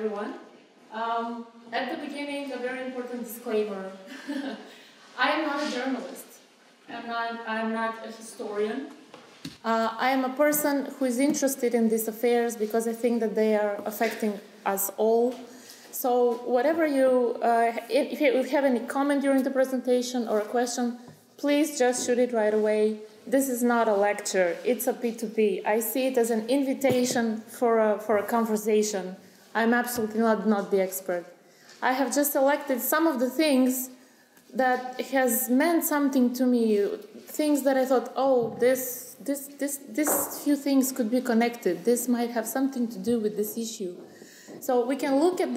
everyone. At the beginning, a very important disclaimer. I am not a journalist. I'm not a historian. I am a person who is interested in these affairs because I think that they are affecting us all. So whatever if you have any comment during the presentation or a question, please just shoot it right away. This is not a lecture, it's a P2P. I see it as an invitation for a conversation. I'm absolutely not the expert. I have just selected some of the things that has meant something to me, things that I thought, oh, this few things could be connected. This might have something to do with this issue. So we can look at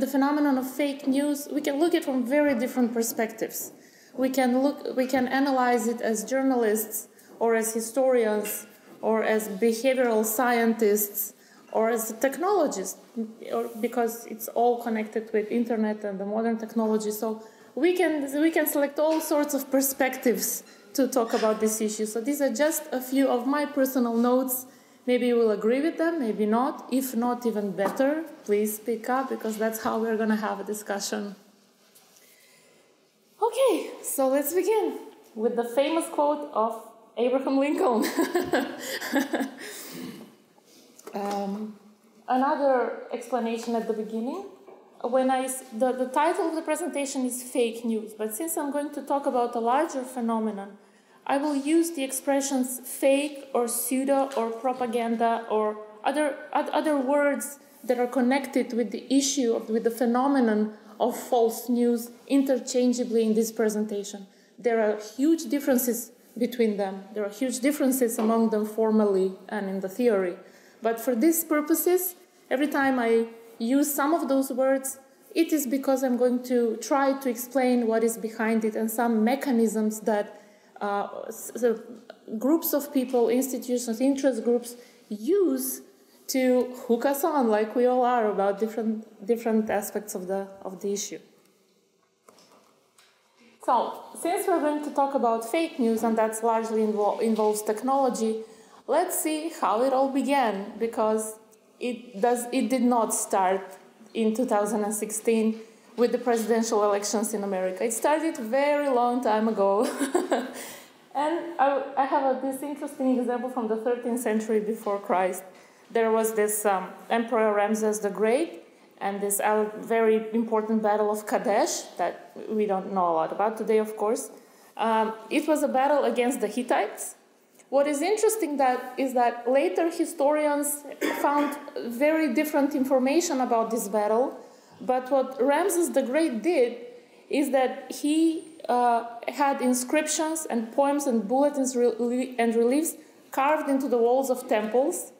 the phenomenon of fake news. We can look at it from very different perspectives. We can analyze it as journalists, or as historians, or as behavioral scientists, or as technologists, because it's all connected with internet and the modern technology. So we can select all sorts of perspectives to talk about this issue. So these are just a few of my personal notes. Maybe you will agree with them, maybe not. If not, even better, please speak up, because that's how we're going to have a discussion. Okay, so let's begin with the famous quote of Abraham Lincoln. Another explanation at the beginning. The title of the presentation is fake news, but since I'm going to talk about a larger phenomenon, I will use the expressions fake or pseudo or propaganda or other words that are connected with the issue, with the phenomenon of false news interchangeably in this presentation. There are huge differences between them. There are huge differences among them formally and in the theory. But for these purposes, every time I use some of those words, it is because I'm going to try to explain what is behind it and some mechanisms that groups of people, institutions, interest groups use to hook us on, like we all are, about different aspects of the issue. So, since we're going to talk about fake news, and that's largely involves technology, let's see how it all began, because it did not start in 2016 with the presidential elections in America. It started very long time ago. And I have this interesting example from the 13th century before Christ. There was this Emperor Ramses the Great, and this very important battle of Kadesh that we don't know a lot about today, of course. It was a battle against the Hittites. What is interesting is that later historians found very different information about this battle, but what Ramses the Great did is that he had inscriptions and poems and bulletins and reliefs carved into the walls of temples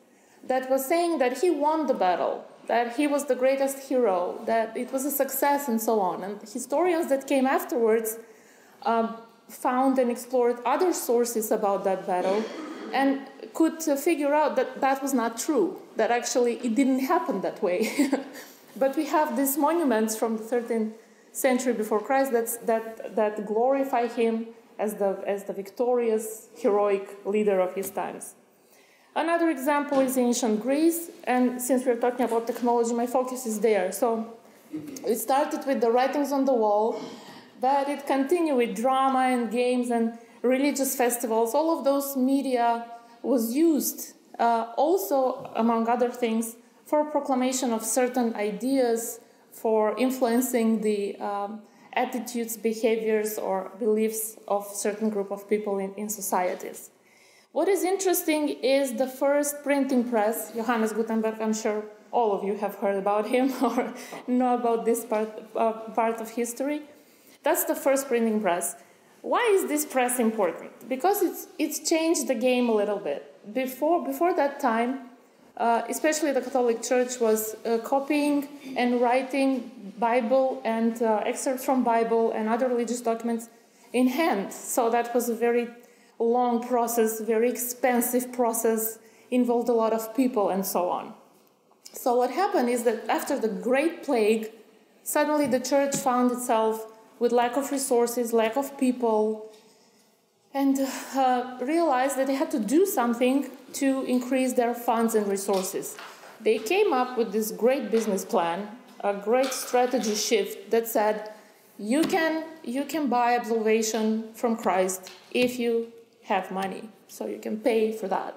that was saying that he won the battle, that he was the greatest hero, that it was a success, and so on. And historians that came afterwards found and explored other sources about that battle and could figure out that that was not true, that actually it didn't happen that way. But we have these monuments from the 13th century before Christ that glorify him as the victorious, heroic leader of his times. Another example is ancient Greece, and since we're talking about technology, my focus is there. So it started with the writings on the wall, but it continued with drama and games and religious festivals. All of those media was used also, among other things, for proclamation of certain ideas, for influencing the attitudes, behaviors, or beliefs of certain group of people in societies. What is interesting is the first printing press, Johannes Gutenberg. I'm sure all of you have heard about him or know about this part of history. That's the first printing press. Why is this press important? Because it's changed the game a little bit. Before that time, especially the Catholic Church was copying and writing Bible and excerpts from Bible and other religious documents in hand. So that was a very long process, very expensive process, involved a lot of people and so on. So what happened is that after the Great Plague, suddenly the church found itself with lack of resources, lack of people, and realized that they had to do something to increase their funds and resources. they came up with this great business plan, a great strategy shift that said, you can buy absolution from Christ if you have money, so you can pay for that.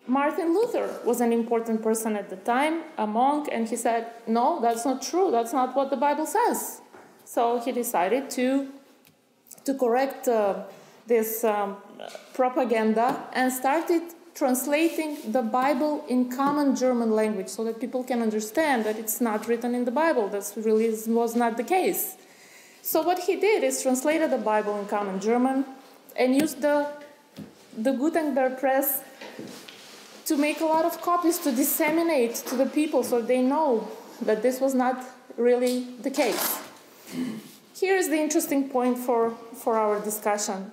Martin Luther was an important person at the time, a monk, and he said, no, that's not true. That's not what the Bible says. So he decided to correct this propaganda and started translating the Bible in common German language so that people can understand that it's not written in the Bible. That really was not the case. So what he did is translated the Bible in common German and used the Gutenberg press to make a lot of copies to disseminate to the people so they know that this was not really the case. Here is the interesting point for our discussion.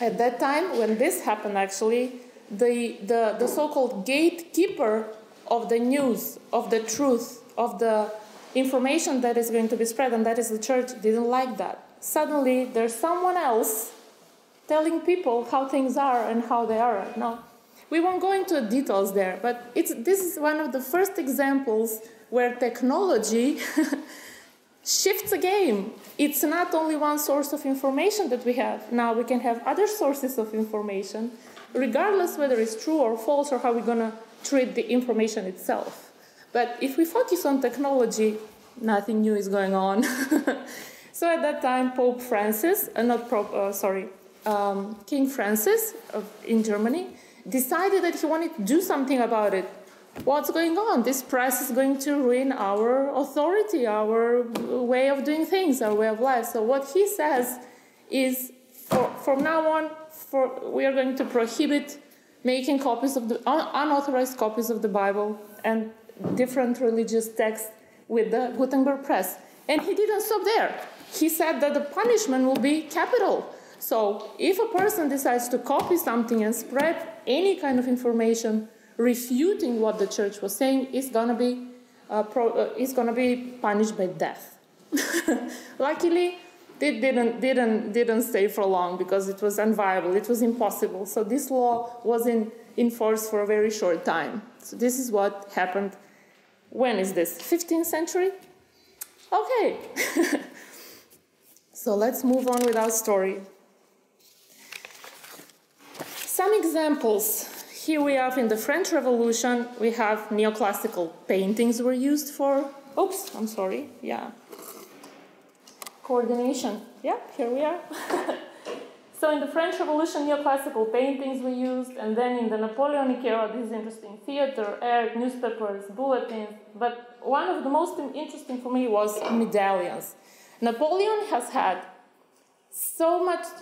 At that time, when this happened, actually, the so-called gatekeeper of the news, of the truth, of the information that is going to be spread, and that is the church, didn't like that. Suddenly, there's someone else telling people how things are and how they are right now. We won't go into details there, but this is one of the first examples where technology shifts a game. It's not only one source of information that we have. Now we can have other sources of information, regardless whether it's true or false or how we're going to treat the information itself. But if we focus on technology, nothing new is going on. So at that time, Pope Francis, King Francis in Germany, decided that he wanted to do something about it. What's going on? This press is going to ruin our authority, our way of doing things, our way of life. So what he says is, from now on, we are going to prohibit making copies of the unauthorized copies of the Bible and different religious texts with the Gutenberg press. And he didn't stop there. He said that the punishment will be capital. So if a person decides to copy something and spread any kind of information refuting what the church was saying, is going to be punished by death. Luckily, it didn't stay for long because it was unviable. It was impossible. So this law was in force for a very short time. So this is what happened. When is this? 15th century? Okay. So let's move on with our story. Some examples. Here we have in the French Revolution, we have neoclassical paintings were used for, coordination. Yeah, here we are. So in the French Revolution, neoclassical paintings were used, and then in the Napoleonic era, this is interesting, theater, art, newspapers, bulletins, but one of the most interesting for me was medallions. Napoleon has had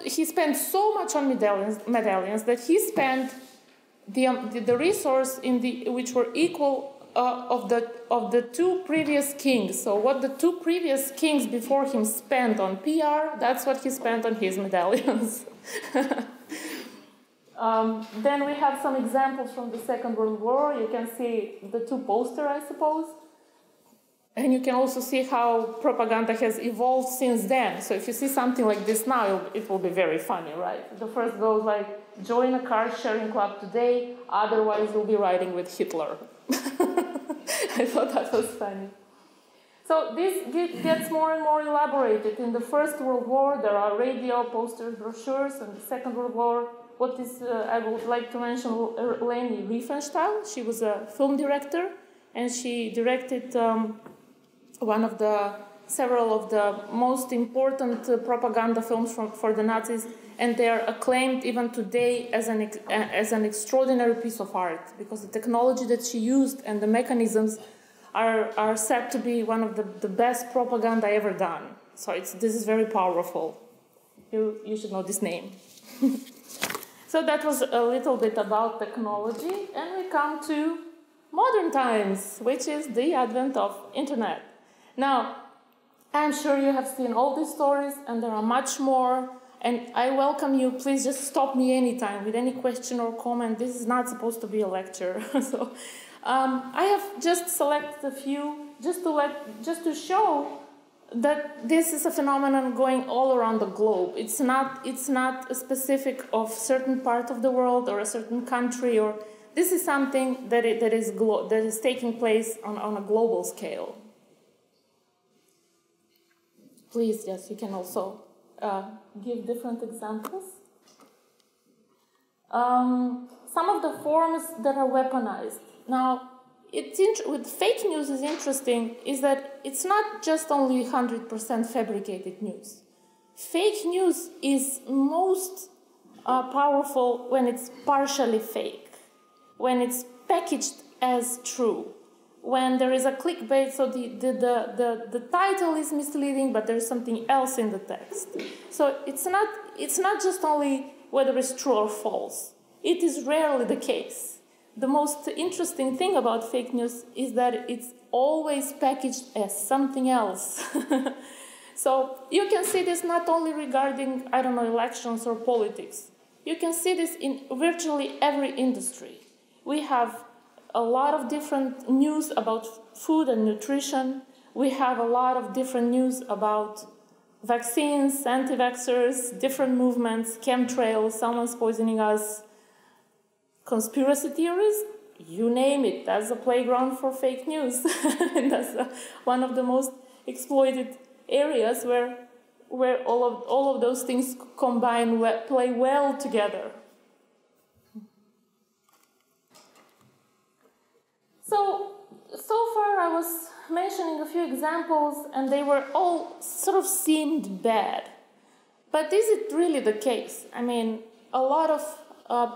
he spent so much on medallions that he spent the resource which were equal of the two previous kings. So what the two previous kings before him spent on PR, that's what he spent on his medallions. Then we have some examples from the Second World War. You can see the two posters, I suppose. And you can also see how propaganda has evolved since then. So if you see something like this now, it will be very funny, right? The first goes like, join a car-sharing club today, otherwise you'll be riding with Hitler. I thought that was funny. So this gets more and more elaborated. In the First World War, there are radio, posters, brochures. In the Second World War, I would like to mention Leni Riefenstahl. She was a film director, and she directed several of the most important propaganda films for the Nazis, and they are acclaimed even today as an extraordinary piece of art, because the technology that she used and the mechanisms are said to be one of the best propaganda ever done. So this is very powerful. You should know this name. So that was a little bit about technology, and we come to modern times, which is the advent of internet. Now, I'm sure you have seen all these stories, and there are much more, and I welcome you. Please just stop me anytime with any question or comment. This is not supposed to be a lecture. So I have just selected a few just to show that this is a phenomenon going all around the globe. It's not a specific of certain part of the world or a certain country, or this is something that is taking place on a global scale. Please, yes, you can also give different examples. Some of the forms that are weaponized. Now, with fake news is interesting is that it's not just only 100% fabricated news. Fake news is most powerful when it's partially fake, when it's packaged as true, when there is a clickbait, so the title is misleading, but there's something else in the text. So it's not just only whether it's true or false. It is rarely the case. The most interesting thing about fake news is that it's always packaged as something else. So you can see this not only regarding, I don't know, elections or politics. You can see this in virtually every industry. We have a lot of different news about food and nutrition. We have a lot of different news about vaccines, anti-vaxxers, different movements, chemtrails, someone's poisoning us, conspiracy theories, you name it. That's a playground for fake news. And that's one of the most exploited areas where all of those things combine, play well together. So far I was mentioning a few examples, and they were all sort of seemed bad. But is it really the case? I mean, a lot of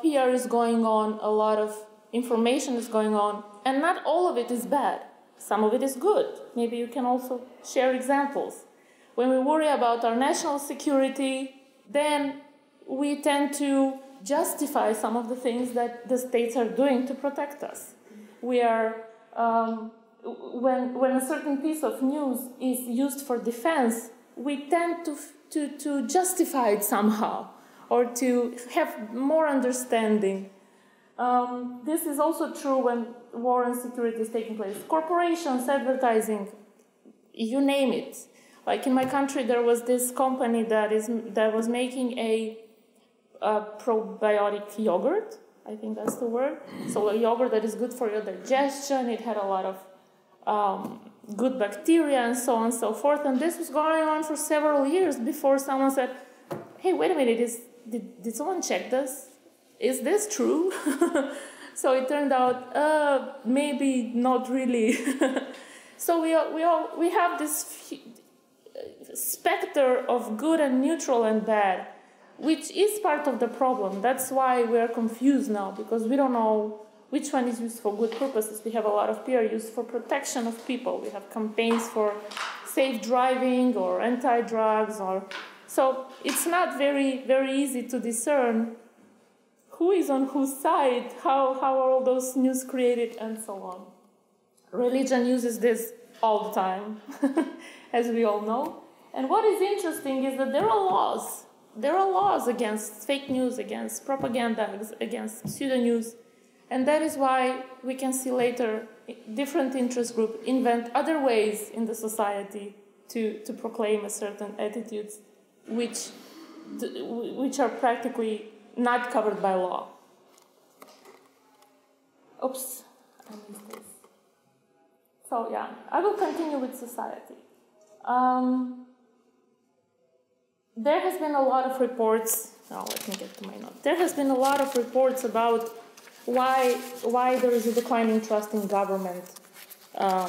PR is going on, a lot of information is going on, and not all of it is bad. Some of it is good. Maybe you can also share examples. When we worry about our national security, then we tend to justify some of the things that the states are doing to protect us. We are, when a certain piece of news is used for defense, we tend to justify it somehow, or to have more understanding. This is also true when war and security is taking place. Corporations, advertising, you name it. Like in my country, there was this company that was making a probiotic yogurt. I think that's the word. So a yogurt that is good for your digestion. It had a lot of good bacteria and so on and so forth. And this was going on for several years before someone said, hey, wait a minute, did someone check this? Is this true? So it turned out, maybe not really. So we have this specter of good and neutral and bad, which is part of the problem. That's why we're confused now, because we don't know which one is used for good purposes. We have a lot of PR used for protection of people. We have campaigns for safe driving or anti-drugs, so it's not very, very easy to discern who is on whose side, how are all those news created, and so on. Religion uses this all the time, as we all know. And what is interesting is that there are laws. There are laws against fake news, against propaganda, against pseudo-news. And that is why we can see later different interest groups invent other ways in the society to proclaim a certain attitudes which are practically not covered by law. Oops, I missed this. So yeah, I will continue with society. There has been a lot of reports. Now let me get to my note. There has been a lot of reports about why there is a declining trust in government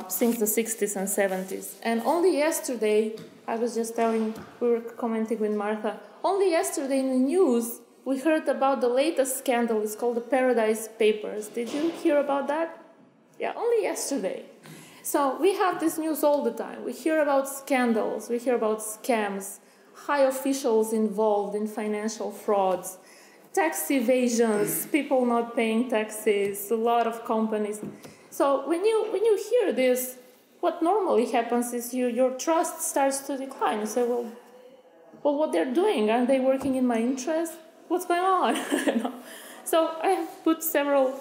since the 60s and 70s. And only yesterday, I was just telling, we were commenting with Martha, only yesterday in the news, we heard about the latest scandal. It's called the Paradise Papers. Did you hear about that? Yeah, only yesterday. So we have this news all the time. We hear about scandals. We hear about scams, high officials involved in financial frauds, tax evasions, people not paying taxes, a lot of companies. So when you hear this, what normally happens is your trust starts to decline. You say, well, what they're doing, aren't they working in my interest? What's going on? So I have put several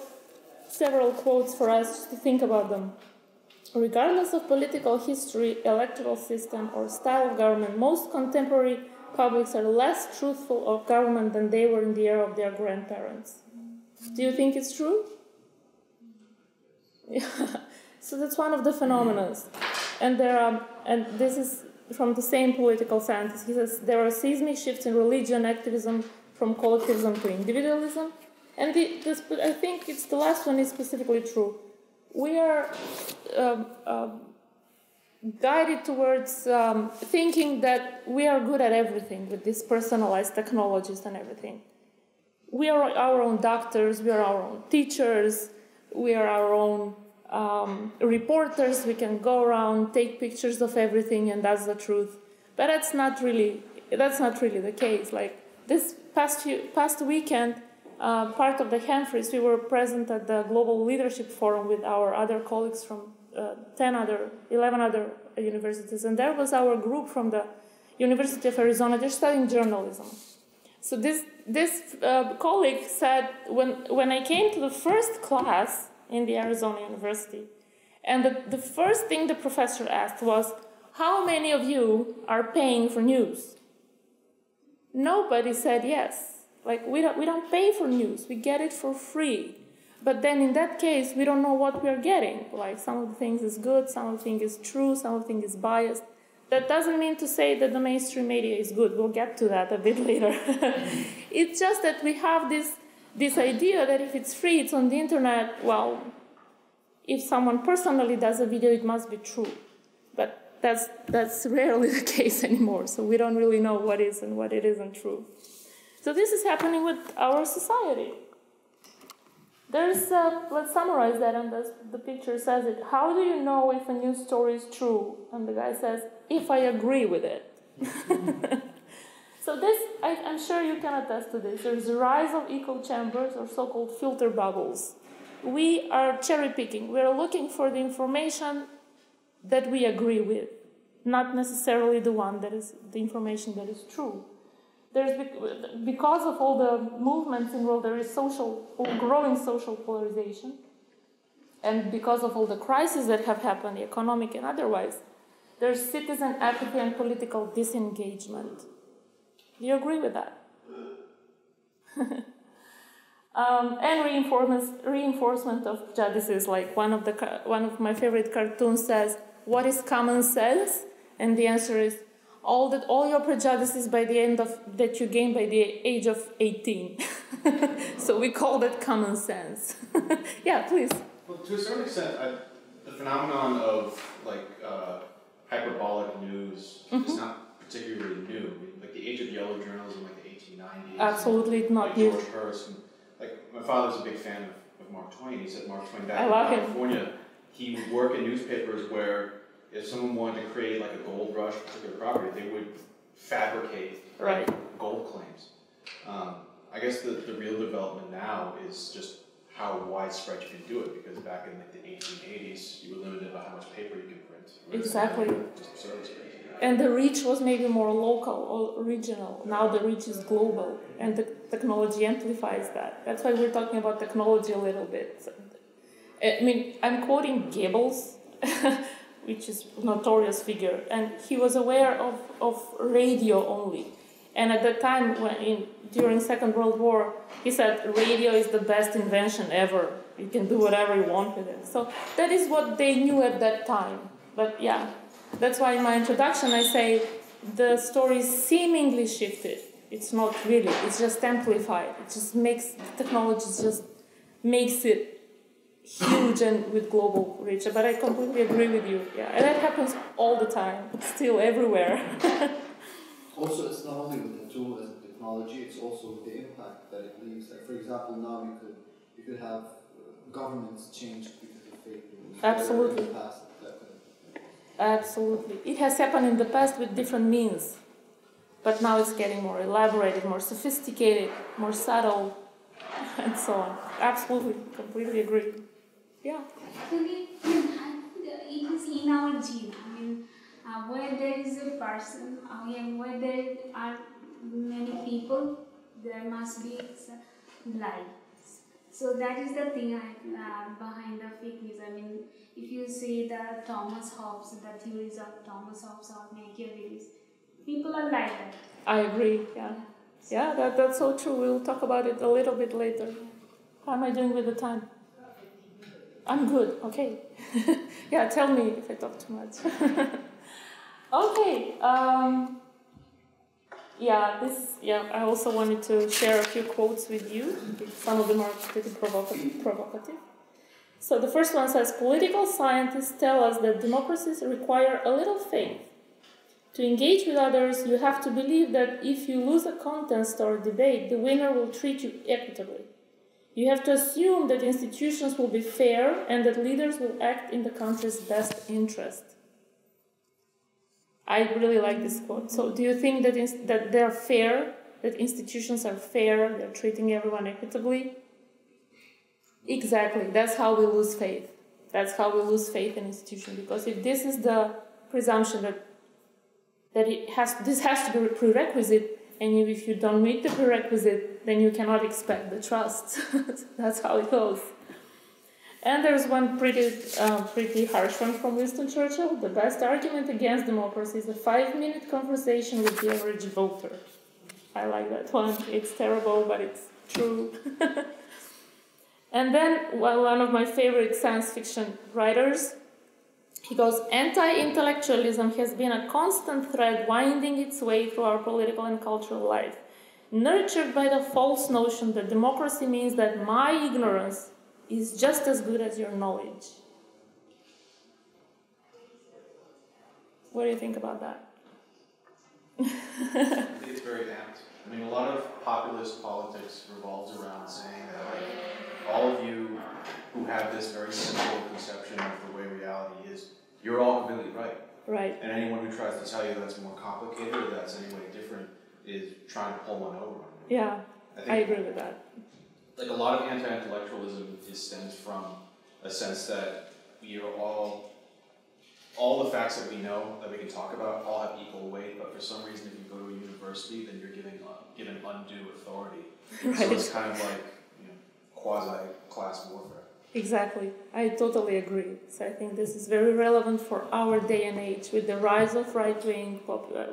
quotes for us just to think about them. Regardless of political history, electoral system, or style of government, most contemporary publics are less truthful of government than they were in the era of their grandparents. Do you think it's true? Yeah. So that's one of the phenomena. And and this is from the same political scientist. He says there are seismic shifts in religion, activism, from collectivism to individualism. And I think it's the last one is specifically true. We are guided towards thinking that we are good at everything with these personalized technologies and everything. We are our own doctors, we are our own teachers, we are our own reporters. We can go around, take pictures of everything, and that's the truth. But that's not really the case. Like this past weekend, part of the Humphreys, we were present at the Global Leadership Forum with our other colleagues from 11 other universities, and there was our group from the University of Arizona. They're studying journalism. So this colleague said, when I came to the first class in the Arizona University, and the first thing the professor asked was, how many of you are paying for news? Nobody said yes. Like, we don't pay for news, we get it for free. But then in that case, we don't know what we're getting. Like, some of the things is good, some of the things is true, some of the things is biased. That doesn't mean to say that the mainstream media is good. We'll get to that a bit later. It's just that we have this idea that if it's free, it's on the internet, well, if someone personally does a video, it must be true. But that's rarely the case anymore, so we don't really know what is and what it isn't true. So this is happening with our society. There's, let's summarize that, and the picture says it. How do you know if a news story is true? And the guy says, if I agree with it. So this, I'm sure you can attest to this. There's a rise of echo chambers, or so-called filter bubbles. We are cherry picking. We're looking for the information that we agree with, not necessarily the information that is true. Because of all the movements in the world, there is growing social polarization, and because of all the crises that have happened, economic and otherwise, there's citizen apathy and political disengagement. Do you agree with that? And reinforcement of prejudices. Like one of my favorite cartoons says, "What is common sense?" And the answer is, all your prejudices by the end of that you gain by the age of 18. So we call that common sense. Yeah, please. Well, to a certain extent, the phenomenon of hyperbolic news is not particularly new. Like the age of yellow journalism, like the 1890s. Absolutely, it's not new. George Hearst. Like my father's a big fan of Mark Twain. He said Mark Twain back in California, he would work in newspapers where, if someone wanted to create like a gold rush for a particular property, they would fabricate gold claims. I guess the real development now is just how widespread you can do it, because back in like the 1880s, you were limited by how much paper you could print. Exactly. Just absurd space. And the reach was maybe more local or regional. Now the reach is global, and the technology amplifies that. That's why we're talking about technology a little bit. I mean, I'm quoting Goebbels, which is a notorious figure, and he was aware of radio only. And at that time, during Second World War, he said radio is the best invention ever. You can do whatever you want with it. So that is what they knew at that time. But yeah, that's why in my introduction I say the story is seemingly shifted. It's not really. It's just amplified. It just makes technology makes it huge and with global reach. But I completely agree with you. Yeah, and that happens all the time. It's still everywhere. Also, it's not only with the tool as a technology, it's also with the impact that it leaves. Like, for example, now you could have governments change because of fake news. Absolutely. In the past, Absolutely. It has happened in the past with different means. But now it's getting more elaborated, more sophisticated, more subtle, and so on. Absolutely. Completely agree. Yeah. Actually, it is in our gene. I mean, where there is a person, where there are many people, there must be light. So that is the thing behind the fake news. I mean, if you say the Thomas Hobbes, the theories of Thomas Hobbes or Machiavelli, people are like that. I agree, yeah. Yeah, that's so true. We'll talk about it a little bit later. How am I doing with the time? I'm good, okay. Yeah, tell me if I talk too much. Okay. I also wanted to share a few quotes with you. Some of them are pretty provocative. So the first one says, political scientists tell us that democracies require a little faith. To engage with others, you have to believe that if you lose a contest or a debate, the winner will treat you equitably. You have to assume that institutions will be fair and that leaders will act in the country's best interest. I really like this quote. So do you think that they're fair, that institutions are fair, they're treating everyone equitably? Exactly. That's how we lose faith. That's how we lose faith in institutions. Because if this is the presumption that this has to be a prerequisite, and if you don't meet the prerequisite, then you cannot expect the trust. That's how it goes. And there's one pretty harsh one from Winston Churchill. The best argument against democracy is a 5-minute conversation with the average voter. I like that one. It's terrible, but it's true. And then one of my favorite science fiction writers, he goes, anti-intellectualism has been a constant thread winding its way through our political and cultural life, nurtured by the false notion that democracy means that my ignorance is just as good as your knowledge. What do you think about that? It's very apt. I mean, a lot of populist politics revolves around saying that, like, all of you who have this very simple conception of the way reality is, you're all completely right. Right. And anyone who tries to tell you that's more complicated or that's any way different is trying to pull one over. Yeah, I agree with that. Like, a lot of anti-intellectualism stems from a sense that we are all the facts that we know, that we can talk about, all have equal weight, but for some reason, if you go to a university, then you're given undue authority. Right. So it's kind of like, quasi-class warfare. Exactly. I totally agree. So I think this is very relevant for our day and age with the rise of right-wing,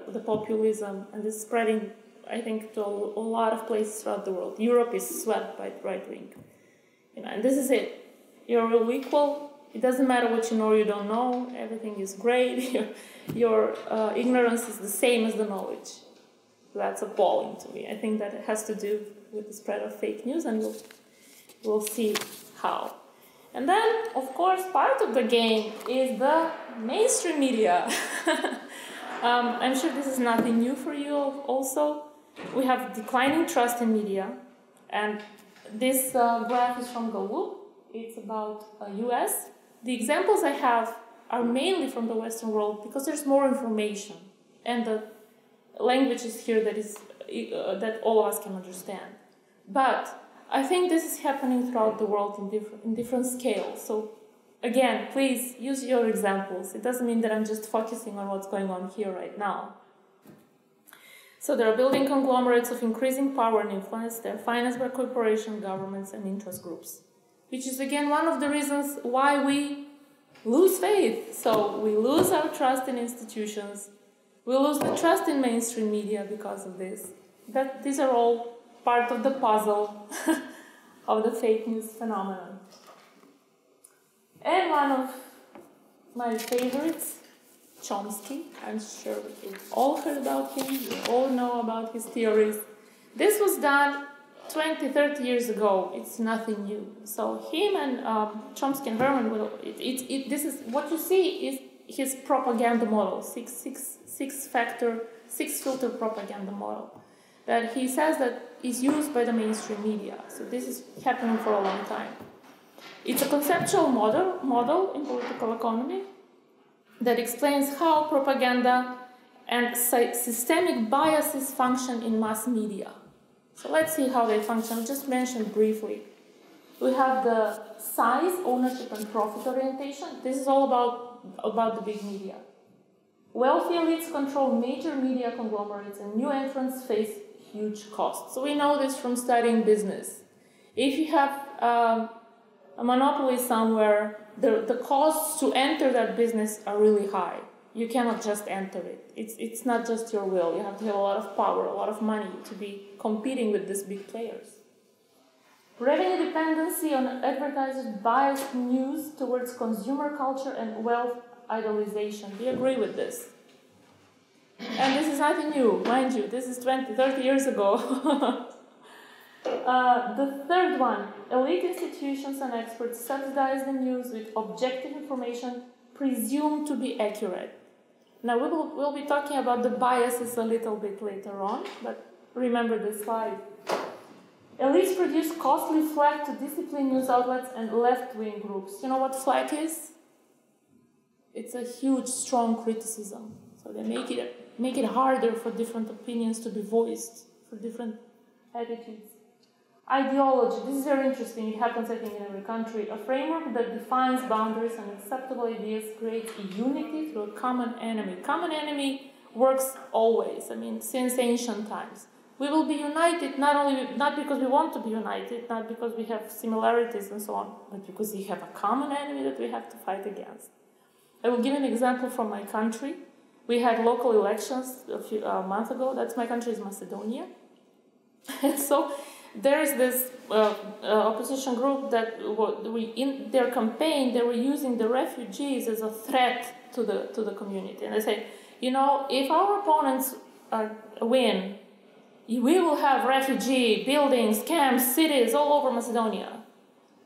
the populism, and this spreading, I think, to a lot of places throughout the world. Europe is swept by right-wing. And this is it. You're all equal. It doesn't matter what you know or you don't know. Everything is great. Your ignorance is the same as the knowledge. That's appalling to me. I think that it has to do with the spread of fake news, and we'll see how. And then, of course, part of the game is the mainstream media. I'm sure this is nothing new for you also. We have declining trust in media. And this graph is from Gallup. It's about US. The examples I have are mainly from the Western world because there's more information. And the language is here that all of us can understand. But I think this is happening throughout the world in different scales. So again, please use your examples. It doesn't mean that I'm just focusing on what's going on here right now. So there are building conglomerates of increasing power and influence. They're financed by corporations, governments, and interest groups, which is again one of the reasons why we lose faith. So we lose our trust in institutions. We lose the trust in mainstream media because of this. These are all part of the puzzle of the fake news phenomenon. And one of my favorites, Chomsky. I'm sure you've all heard about him. You all know about his theories. This was done 20, 30 years ago. It's nothing new. So him and Chomsky and Berman, this is what you see is his propaganda model, six filter propaganda model, that he says that is used by the mainstream media. So this is happening for a long time. It's a conceptual model in political economy that explains how propaganda and systemic biases function in mass media. So let's see how they function. I'll just mention briefly. We have the size, ownership, and profit orientation. This is all about the big media. Wealthy elites control major media conglomerates, and new entrants face huge costs. So we know this from studying business. If you have a monopoly somewhere, the costs to enter that business are really high. You cannot just enter it. It's not just your will. You have to have a lot of power, a lot of money to be competing with these big players. Revenue dependency on advertisers biased news towards consumer culture and wealth idolization. Do you agree with this? And this is nothing new, mind you. This is 20, 30 years ago. The third one, elite institutions and experts subsidize the news with objective information presumed to be accurate. Now we'll be talking about the biases a little bit later on, but remember this slide. Elites produce costly flack to discipline news outlets and left-wing groups. You know what flack is? It's a huge, strong criticism. So they make it harder for different opinions to be voiced, for different attitudes. Ideology. This is very interesting. It happens, I think, in every country. A framework that defines boundaries and acceptable ideas creates unity through a common enemy. Common enemy works always. I mean, since ancient times. We will be united not because we want to be united, not because we have similarities and so on, but because we have a common enemy that we have to fight against. I will give an example from my country. We had local elections a few months ago. That's my country is Macedonia. And so there is this opposition group that in their campaign they were using the refugees as a threat to the community. And they say, you know, if our opponents win, we will have refugee buildings, camps, cities all over Macedonia.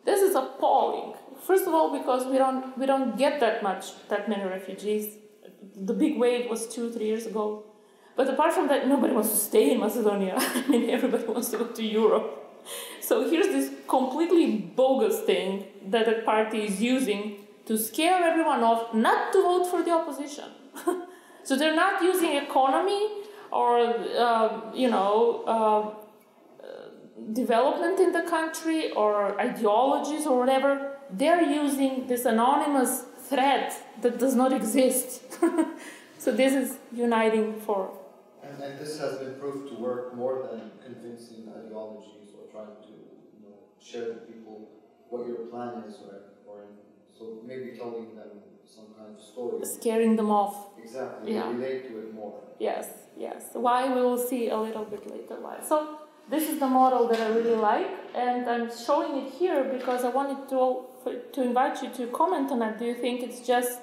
This is appalling. First of all, because we don't get that many refugees. The big wave was 2-3 years ago. But apart from that, nobody wants to stay in Macedonia. I mean, everybody wants to go to Europe. So here's this completely bogus thing that the party is using to scare everyone off not to vote for the opposition. So they're not using economy or, development in the country or ideologies or whatever. They're using this anonymous threat that does not exist. So this is uniting for... And this has been proved to work more than convincing ideologies or trying to share with people what your plan is, so maybe telling them some kind of story. Scaring them off. Exactly, yeah. Relate to it more. Yes. Why we will see a little bit later why. So this is the model that I really like, and I'm showing it here because I wanted to invite you to comment on it. Do you think it's just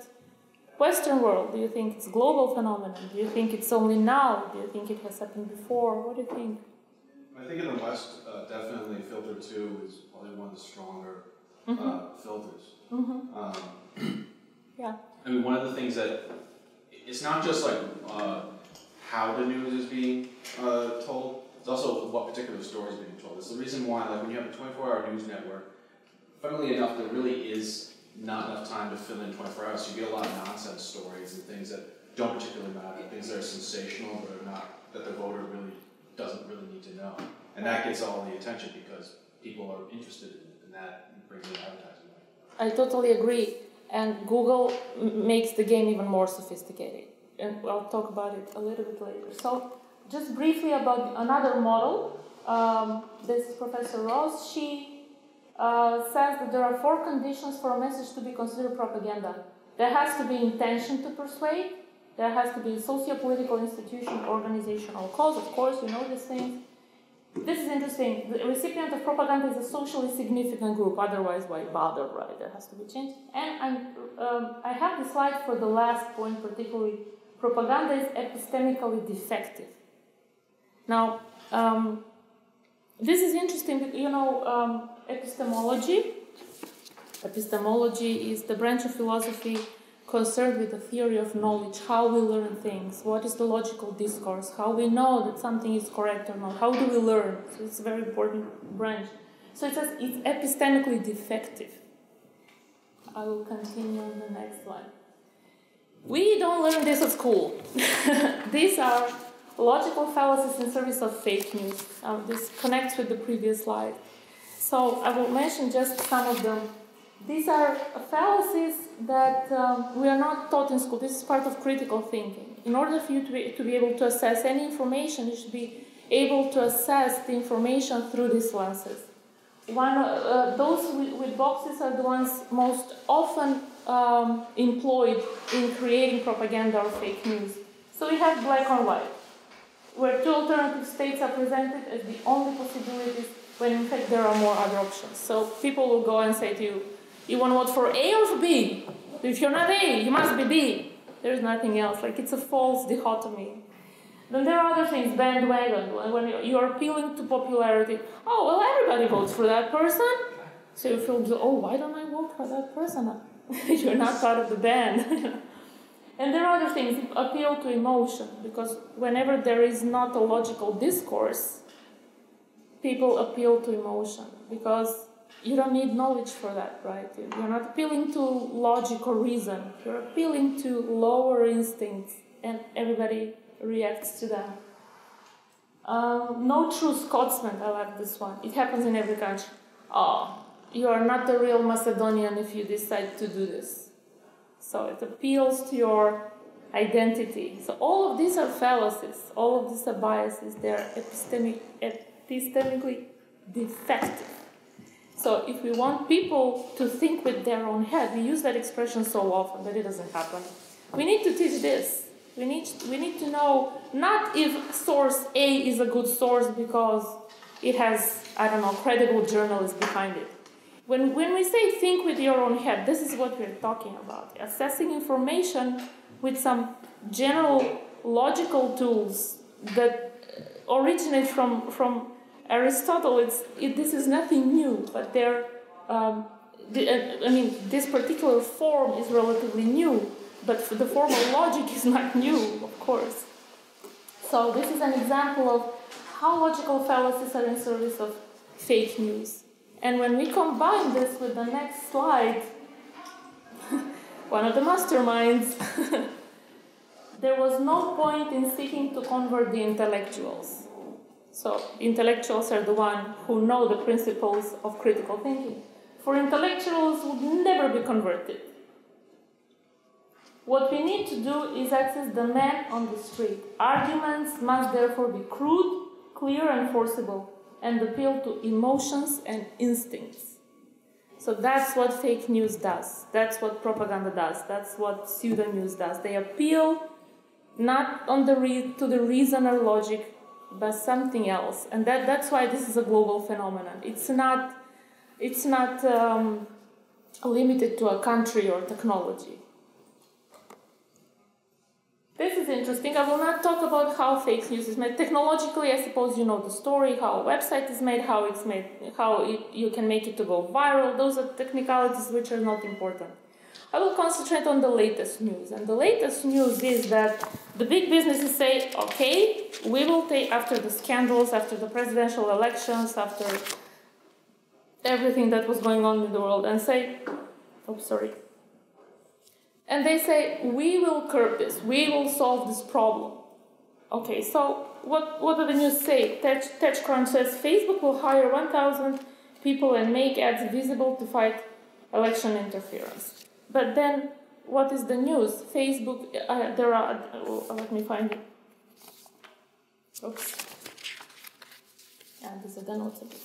Western world? Do you think it's global phenomenon? Do you think it's only now? Do you think it has happened before? What do you think? I think in the West, definitely filter 2 is probably one of the stronger filters. Mm-hmm. Yeah. I mean, one of the things that, it's not just like how the news is being told, it's also what particular story is being told. It's the reason why, like when you have a 24-hour news network, funnily enough, there really is not enough time to fill in 24 hours. So you get a lot of nonsense stories and things that don't particularly matter, things that are sensational but are not, that the voter really doesn't really need to know. And that gets all the attention because people are interested in that, brings in advertising. I totally agree. And Google makes the game even more sophisticated. And I'll talk about it a little bit later. So just briefly about another model. This is Professor Ross. She says that there are 4 conditions for a message to be considered propaganda. There has to be intention to persuade. There has to be a socio-political institution, organizational cause. Of course, you know these things. This is interesting. The recipient of propaganda is a socially significant group. Otherwise, why bother, right? There has to be change. And I have the slide for the last point, particularly. Propaganda is epistemically defective. Now, this is interesting because, epistemology. Epistemology is the branch of philosophy concerned with the theory of knowledge, how we learn things, what is the logical discourse, how we know that something is correct or not, how do we learn. So it's a very important branch. So it says it's epistemically defective. I will continue on the next slide. We don't learn this at school. These are logical fallacies in service of fake news. This connects with the previous slide. So I will mention just some of them. These are fallacies that we are not taught in school. This is part of critical thinking. In order for you to be able to assess any information, you should be able to assess the information through these lenses. Those with boxes are the ones most often employed in creating propaganda or fake news. So we have black or white. where two alternative states are presented as the only possibilities when in fact there are more other options. So people will go and say to you, you want to vote for A or for B? If you're not A, you must be B. There's nothing else. Like, it's a false dichotomy. Then there are other things, bandwagon, when you're appealing to popularity. Oh, well, everybody votes for that person. So you feel, oh, why don't I vote for that person? You're not part of the band. And there are other things, appeal to emotion, because whenever there is not a logical discourse, people appeal to emotion, because you don't need knowledge for that, right? You're not appealing to logic or reason. You're appealing to lower instincts, and everybody reacts to them. No true Scotsman, I like this one. It happens in every country. Oh, you are not a real Macedonian if you decide to do this. So it appeals to your identity. So all of these are fallacies. All of these are biases. They are epistemically defective. So if we want people to think with their own head, we use that expression so often that it doesn't happen. We need to teach this. We need to know not if source A is a good source because it has, I don't know, credible journalists behind it. When we say think with your own head, this is what we're talking about. Assessing information with some general logical tools that originate from Aristotle. This is nothing new, but this particular form is relatively new, but the formal logic is not new, of course. So this is an example of how logical fallacies are in service of fake news. And when we combine this with the next slide, one of the masterminds, there was no point in seeking to convert the intellectuals. So intellectuals are the ones who know the principles of critical thinking. For intellectuals would never be converted. What we need to do is access the man on the street. Arguments must therefore be crude, clear, and forcible, and appeal to emotions and instincts. So that's what fake news does. That's what propaganda does. That's what pseudo-news does. They appeal not on to the reason or logic, but something else. And that's why this is a global phenomenon. It's not limited to a country or technology. This is interesting. I will not talk about how fake news is made. Technologically, I suppose you know the story, how a website is made, how it's made, you can make it to go viral. Those are technicalities which are not important. I will concentrate on the latest news. And the latest news is that the big businesses say, okay, we will take, after the scandals, after the presidential elections, after everything that was going on in the world, and say, and they say, we will curb this, we will solve this problem. Okay, so what do the news say? TechCrunch says Facebook will hire 1,000 people and make ads visible to fight election interference. But then, what is the news? Facebook, let me find it. Oops. Yeah, these are the notes a bit.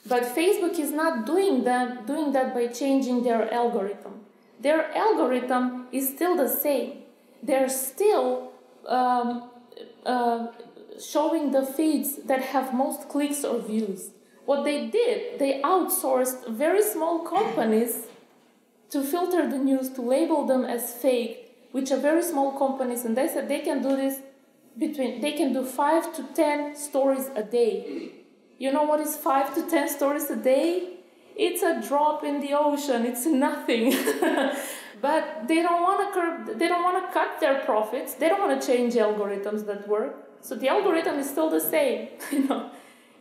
But Facebook is not doing that by changing their algorithm. Their algorithm is still the same. They're still showing the feeds that have most clicks or views. What they did, they outsourced very small companies to filter the news, to label them as fake, which are very small companies, and they said they can do this they can do 5 to 10 stories a day. You know what is 5 to 10 stories a day? It's a drop in the ocean. It's nothing. But they don't want to cut their profits. They don't want to change algorithms that work. So the algorithm is still the same.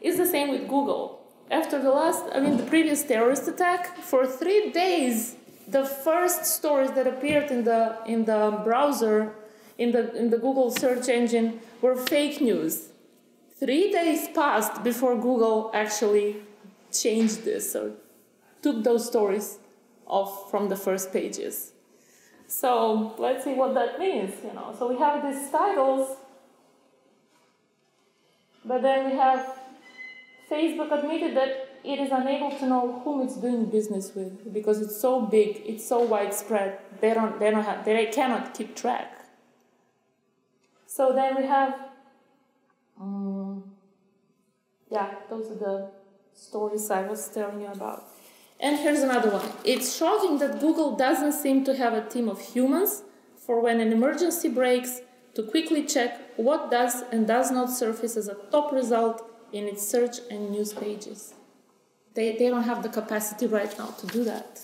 It's the same with Google. After the previous terrorist attack, for 3 days, the first stories that appeared in the browser, in the Google search engine, were fake news. 3 days passed before Google actually changed this or took those stories off from the first pages. So let's see what that means. So we have these titles, but then we have Facebook admitted that it is unable to know whom it's doing business with because it's so big, it's so widespread. They cannot keep track. So then we have Yeah, those are the stories I was telling you about. And here's another one. It's shocking that Google doesn't seem to have a team of humans for when an emergency breaks to quickly check what does and does not surface as a top result in its search and news pages. They don't have the capacity right now to do that.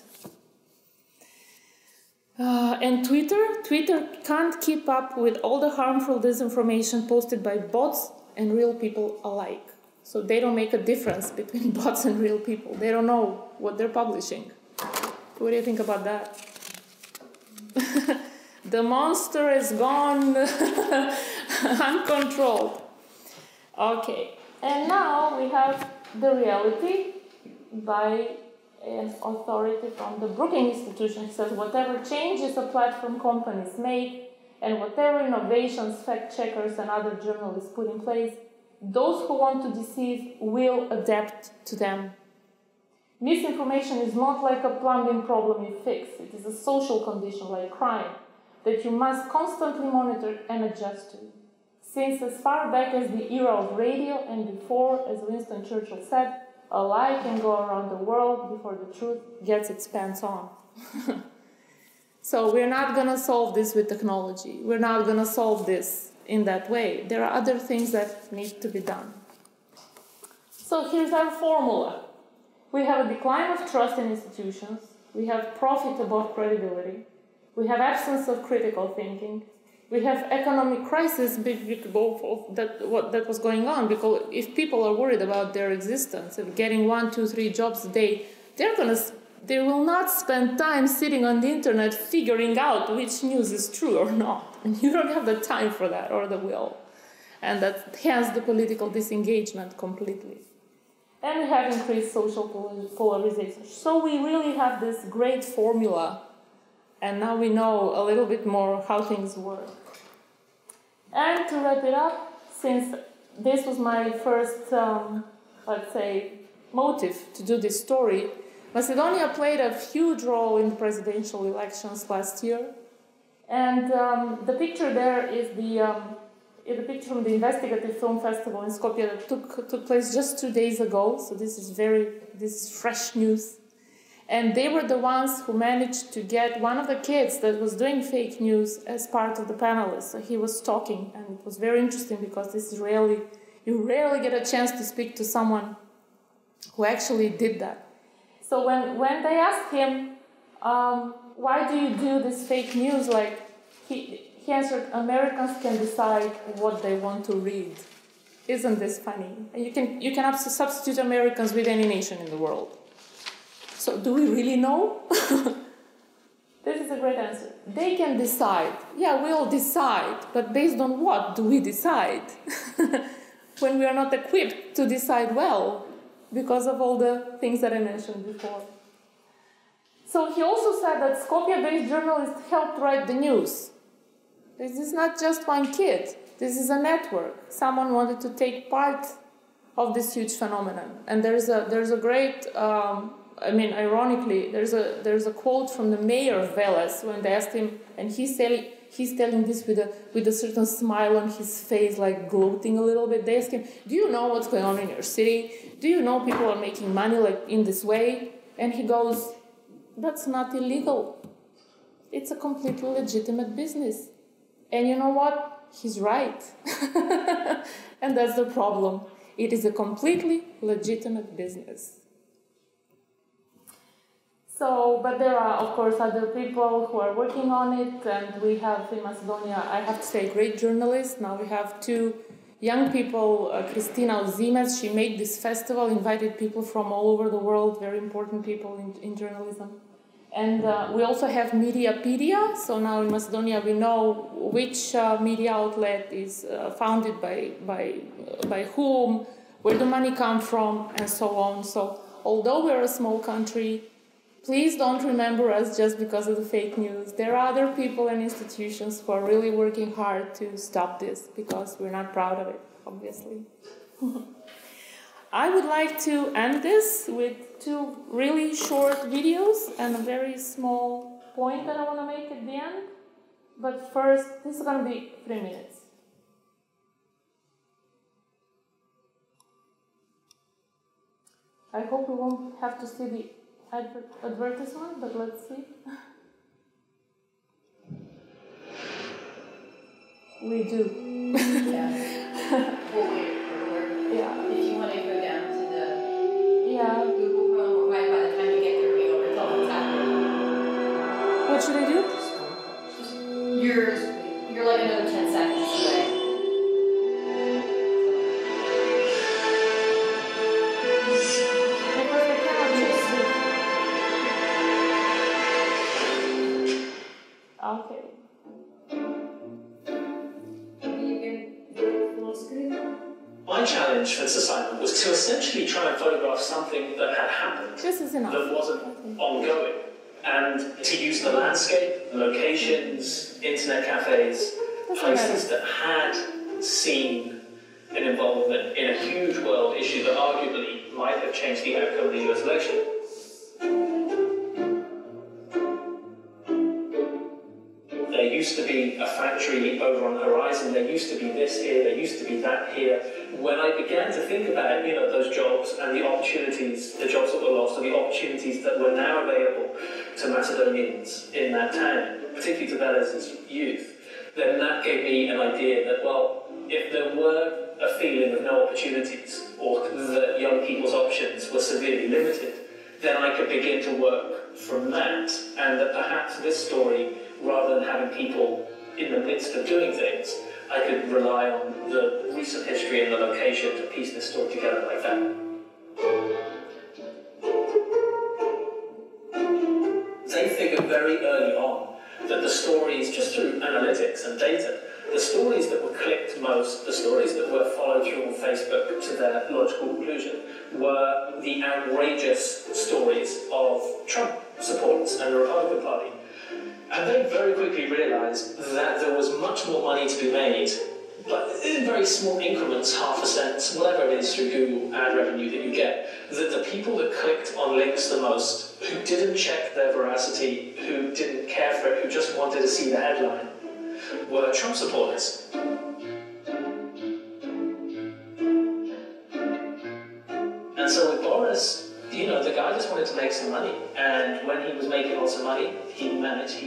And Twitter can't keep up with all the harmful disinformation posted by bots and real people alike. So they don't make a difference between bots and real people. They don't know what they're publishing. What do you think about that? The monster is gone uncontrolled. Okay, and now we have the reality by an authority from the Brookings Institution. He says, whatever changes a platform companies make and whatever innovations fact-checkers and other journalists put in place, those who want to deceive will adapt to them. Misinformation is not like a plumbing problem you fix. It is a social condition like crime that you must constantly monitor and adjust to. Since as far back as the era of radio and before, as Winston Churchill said, a lie can go around the world before the truth gets its pants on. So we're not going to solve this with technology. We're not going to solve this in that way. There are other things that need to be done. So here's our formula. We have a decline of trust in institutions. We have profit above credibility. We have absence of critical thinking. We have economic crisis because of that was going on. Because if people are worried about their existence, of getting 1, 2, 3 jobs a day, they will not spend time sitting on the internet figuring out which news is true or not. And you don't have the time for that or the will. And that hence the political disengagement completely. And we have increased social polarization. So we really have this great formula. And now we know a little bit more how things work. And to wrap it up, since this was my first, let's say, motive to do this story, Macedonia played a huge role in the presidential elections last year. And the picture there is the picture from the Investigative Film Festival in Skopje that took place just 2 days ago. So this is fresh news. And they were the ones who managed to get one of the kids that was doing fake news as part of the panelists. So he was talking, and it was very interesting because you rarely get a chance to speak to someone who actually did that. So when they asked him, why do you do this fake news? Like he answered, Americans can decide what they want to read. Isn't this funny? You can substitute Americans with any nation in the world. So do we really know? This is a great answer. They can decide. Yeah, we'll decide. But based on what do we decide? When we are not equipped to decide well because of all the things that I mentioned before. So he also said that Skopje-based journalists helped write the news. This is not just one kid. This is a network. Someone wanted to take part of this huge phenomenon. And there's a great... ironically, there's a quote from the mayor of Veles when they asked him, and he's telling this with a certain smile on his face, like gloating a little bit. They asked him, do you know what's going on in your city? Do you know people are making money like in this way? And he goes, that's not illegal. It's a completely legitimate business. And you know what? He's right. And that's the problem. It is a completely legitimate business. So, but there are, of course, other people who are working on it, and we have in Macedonia, I have to say, great journalists. Now we have 2 young people, Kristina Ozimec, she made this festival, invited people from all over the world, very important people in journalism. And we also have Mediapedia, so now in Macedonia we know which media outlet is founded by whom, where the money comes from, and so on. So, although we're a small country, please don't remember us just because of the fake news. There are other people and institutions who are really working hard to stop this because we're not proud of it, obviously. I would like to end this with 2 really short videos and a very small point that I want to make at the end. But first, this is going to be 3 minutes. I hope we won't have to see the advertisement, but let's see. We do. Yeah. We'll wait for work. Yeah. If you want to go down to the Google Chrome, right by the time you get there, we'll tell what's happening. What should I do? You're like another 10 seconds away. Because I cannot just see. Okay. My challenge for this assignment was to essentially try and photograph something that had happened This is enough. that wasn't ongoing, and to use the landscape, locations, internet cafes, places that had seen an involvement in a huge world issue that arguably might have changed the outcome of the US election. There used to be a factory over on the horizon, there used to be this here, there used to be that here. When I began to think about, those jobs and the opportunities, the jobs that were lost and the opportunities that were now available to Macedonians in that town, particularly to Bella's youth, then that gave me an idea that, well, if there were a feeling of no opportunities or that young people's options were severely limited, then I could begin to work from that, and that perhaps this story, rather than having people in the midst of doing things, I could rely on the recent history and the location to piece this story together like that. They figured very early on that the stories, just through analytics and data, the stories that were clicked most, the stories that were followed through on Facebook to their logical conclusion, were the outrageous stories of Trump supporters and the Republican Party. And they very quickly realised that there was much more money to be made, but in very small increments, half a cent, whatever it is through Google ad revenue that you get, that the people that clicked on links the most, who didn't check their veracity, who didn't care for it, who just wanted to see the headline, were Trump supporters. And so with Boris, the guy just wanted to make some money, and when he was making lots of money, he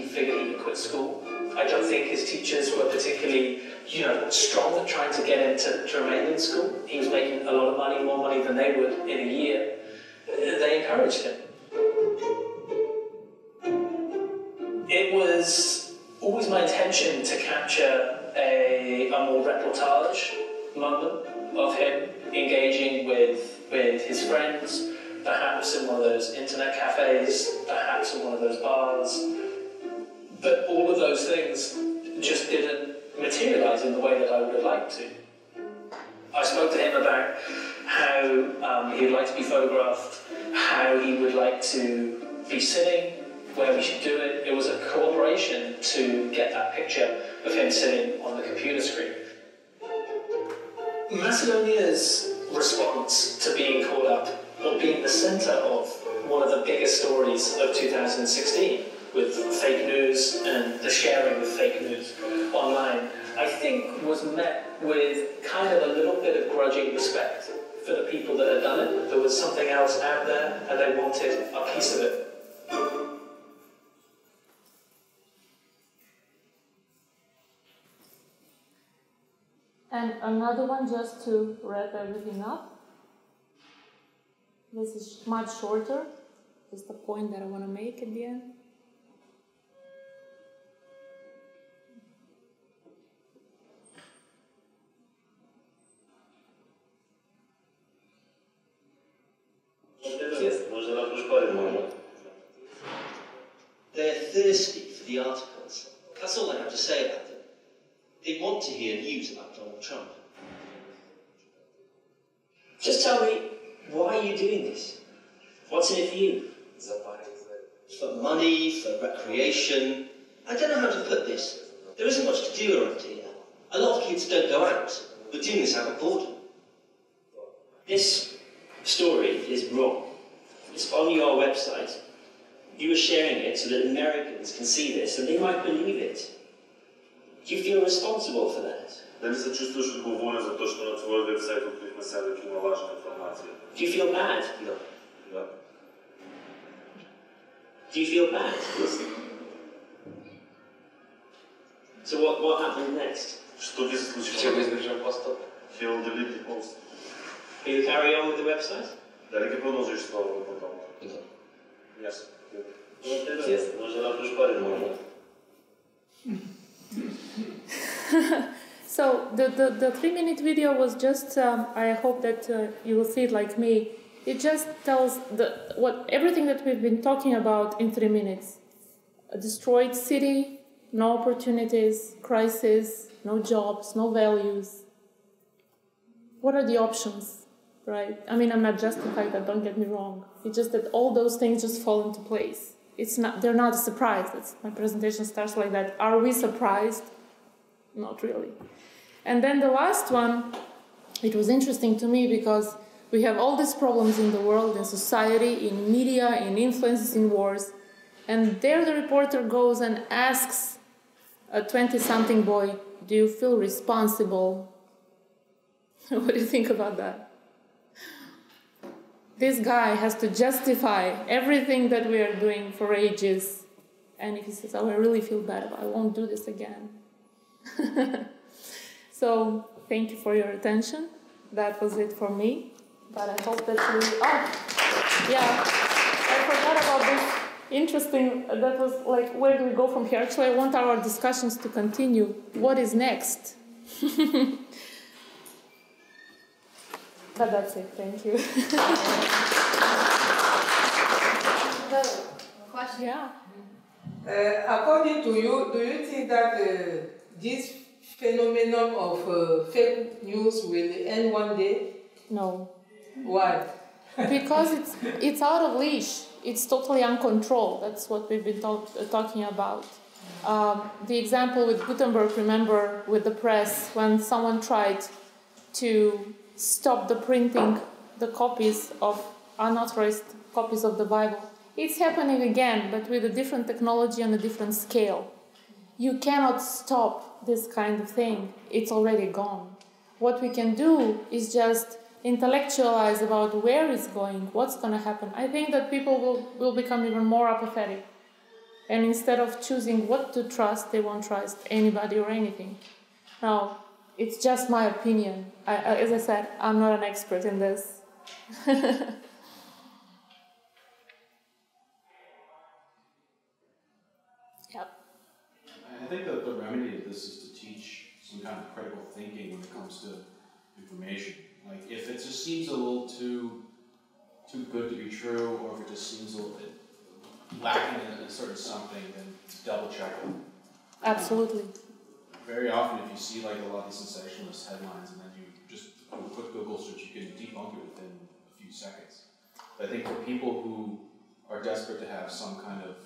figured he could quit school. I don't think his teachers were particularly, strong at trying to get him to remain in school. He was making a lot of money, more money than they would in a year. They encouraged him. It was always my intention to capture a more reportage moment of him engaging with his friends, perhaps in one of those internet cafes, perhaps in one of those bars. But all of those things just didn't materialise in the way that I would have liked to. I spoke to him about how he would like to be photographed, how he would like to be sitting, where we should do it. It was a cooperation to get that picture of him sitting on the computer screen. Macedonia's response to being caught up, or being the centre of one of the biggest stories of 2016, with fake news and the sharing of fake news online, I think was met with kind of a little bit of grudging respect for the people that had done it. There was something else out there and they wanted a piece of it. And another one just to wrap everything up. This is much shorter, just a point that I want to make at the end. They're thirsty for the articles. That's all I have to say about them. They want to hear news about Donald Trump. Just tell me, why are you doing this? What's in it for you? For money, for recreation. I don't know how to put this. There isn't much to do around here. A lot of kids don't go out. We're doing this out of boredom. This story is wrong. It's on your website. You are sharing it so that Americans can see this and they might believe it. Do you feel responsible for that? Дали се чувстваш отговорен за то, што на твојот вебсайт откривме сега дека има лажна информација? Do you feel bad? No. Yeah. Do you feel bad? So what happened next? Что ви се случи? Ще го издържам поста. He will delete the post. Will you carry on with the website? Дали ги продължиш с това на портала? Да. Yes. Честно, може да направиш пари, може. So the 3-minute video was just, I hope that you will see it like me. It just tells everything that we've been talking about in 3 minutes. A destroyed city, no opportunities, crisis, no jobs, no values. What are the options, right? I mean, I'm not justifying that, don't get me wrong. It's just that all those things just fall into place. They're not a surprise. My presentation starts like that. Are we surprised? Not really. And then the last one, it was interesting to me because we have all these problems in the world, in society, in media, in influences, in wars. And there the reporter goes and asks a 20-something boy, do you feel responsible? What do you think about that? This guy has to justify everything that we are doing for ages. And if he says, oh, I really feel bad, I won't do this again. So, thank you for your attention. That was it for me. But I hope that you... Oh, yeah, I forgot about this interesting... That was like, where do we go from here? Actually, I want our discussions to continue. What is next? But that's it. Thank you. Question. Yeah. According to you, do you think that this phenomenon of fake news will end one day? No. Why? Because it's out of leash. It's totally uncontrolled. That's what we've been talking about. The example with Gutenberg, remember, with the press, when someone tried to stop the printing, the copies of unauthorized copies of the Bible. It's happening again, but with a different technology on a different scale. You cannot stop this kind of thing. It's already gone. What we can do is just intellectualize about where it's going, what's going to happen. I think that people will become even more apathetic. And instead of choosing what to trust, they won't trust anybody or anything. Now, it's just my opinion. As I said, I'm not an expert in this. Yep. I think that the remedy of this is to teach some kind of critical thinking when it comes to information. Like, if it just seems a little too good to be true, or if it just seems a little bit lacking in a certain something, then double check it. Absolutely. Very often, if you see like a lot of these sensationalist headlines, and then you just do a quick Google search, you can debunk it within a few seconds. But I think for people who are desperate to have some kind of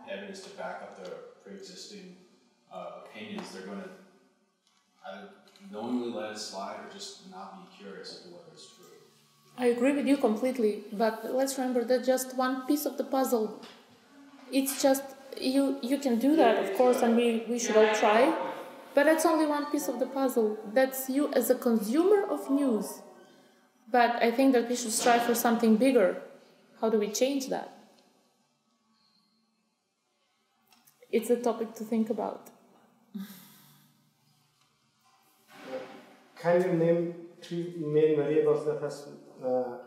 evidence to back up their pre-existing opinions, they're going to either knowingly let it slide or just not be curious as to whether it's true. I agree with you completely, but let's remember that just one piece of the puzzle. It's just, you can do that, of course, and we should all try, but that's only one piece of the puzzle. That's you as a consumer of news. But I think that we should strive for something bigger. How do we change that? It's a topic to think about. Can you name 3 main variables that has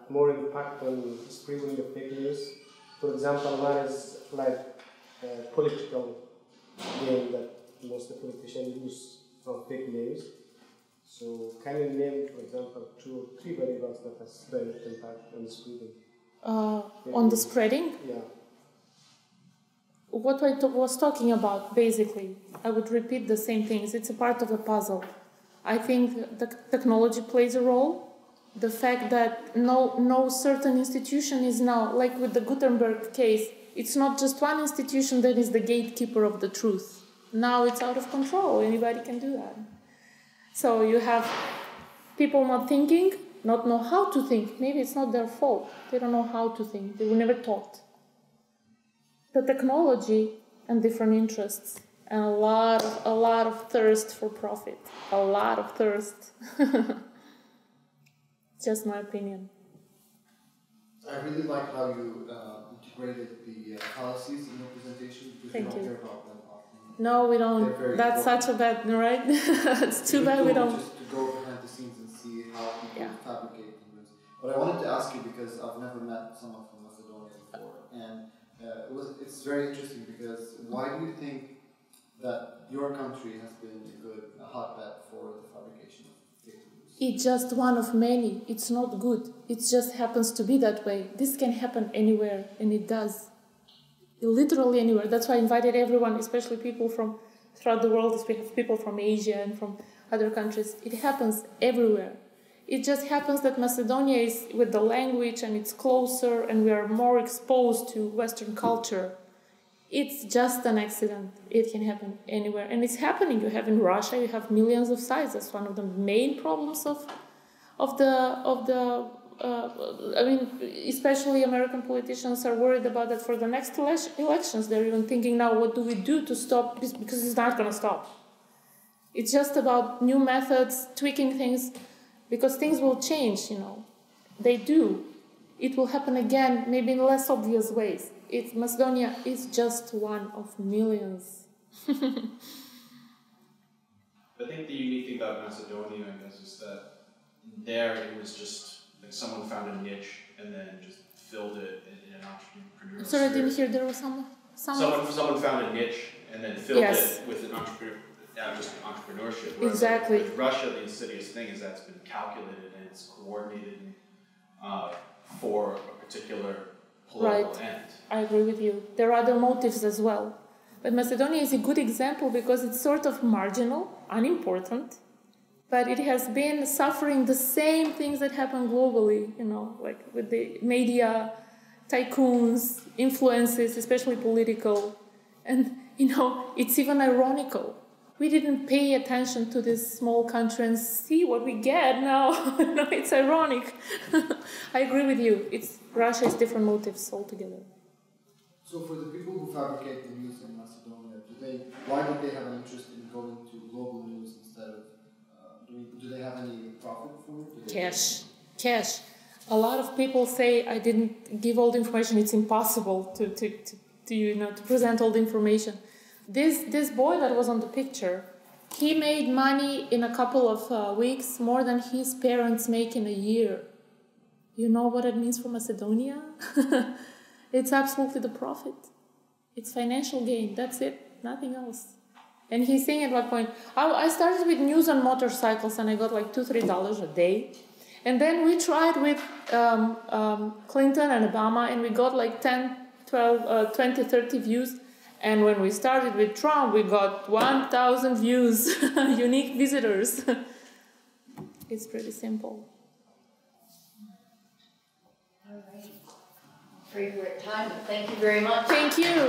more impact on spreading the fake news? For example, one is like political game that most of the politicians use from fake news. So can you name, for example, 2 or 3 variables that has direct impact on the spreading? On the spreading? Yeah. What I was talking about, basically, I would repeat the same things. It's a part of the puzzle. I think the technology plays a role. The fact that no certain institution is now, like with the Gutenberg case, it's not just one institution that is the gatekeeper of the truth. Now it's out of control. Anybody can do that. So you have people not thinking, not know how to think. Maybe it's not their fault. They don't know how to think. They were never taught. The technology and different interests and a lot of thirst for profit. A lot of thirst. Just my opinion. I really like how you integrated the fallacies in your presentation, because we don't hear about them often. No, we don't. That's such a bad, right? It's too bad we don't. Just to go behind the scenes and see how people fabricate the news. But I wanted to ask you, because I've never met someone from Macedonia before, and it's very interesting, because why do you think that your country has been a hotbed for the fabrication of fake news? It's just one of many. It's not good. It just happens to be that way. This can happen anywhere, and it does. Literally anywhere. That's why I invited everyone, especially people from throughout the world. We have people from Asia and from other countries. It happens everywhere. It just happens that Macedonia is with the language, and it's closer, and we are more exposed to Western culture. It's just an accident. It can happen anywhere, and it's happening. You have in Russia, you have millions of sites. That's one of the main problems I mean, especially American politicians are worried about that for the next elections. They're even thinking now, what do we do to stop this? Because it's not going to stop. It's just about new methods, tweaking things, because things will change, They do. It will happen again, maybe in less obvious ways. Macedonia is just one of millions. I think the unique thing about Macedonia, I guess, is that there it was just like someone found a niche and then just filled it in an entrepreneurial Sorry, I didn't spirit. hear. There was someone found a niche and then filled it with an entrepreneurship. Whereas exactly. With Russia, the insidious thing is that it's been calculated and it's coordinated for a particular political end. I agree with you. There are other motives as well. But Macedonia is a good example because it's sort of marginal, unimportant, but it has been suffering the same things that happen globally, like with the media, tycoons, influences, especially political. And, it's even ironical. We didn't pay attention to this small country and see what we get now. It's ironic. I agree with you. Russia has different motives altogether. So for the people who fabricate the news in Macedonia, why do they have an interest in going to global news instead of, do they have any profit from it? Cash. A lot of people say I didn't give all the information. It's impossible to present all the information. This boy that was on the picture, he made money in a couple of weeks more than his parents make in a year. You know what it means for Macedonia? It's absolutely the profit. It's financial gain. That's it. Nothing else. And he's saying at one point, I started with news on motorcycles and I got like $2-3 a day. And then we tried with Clinton and Obama and we got like 10, 12, 20, 30 views. And when we started with Trump, we got 1,000 views, unique visitors. It's pretty simple. All right. I'm afraid we're at time, but thank you very much. Thank you.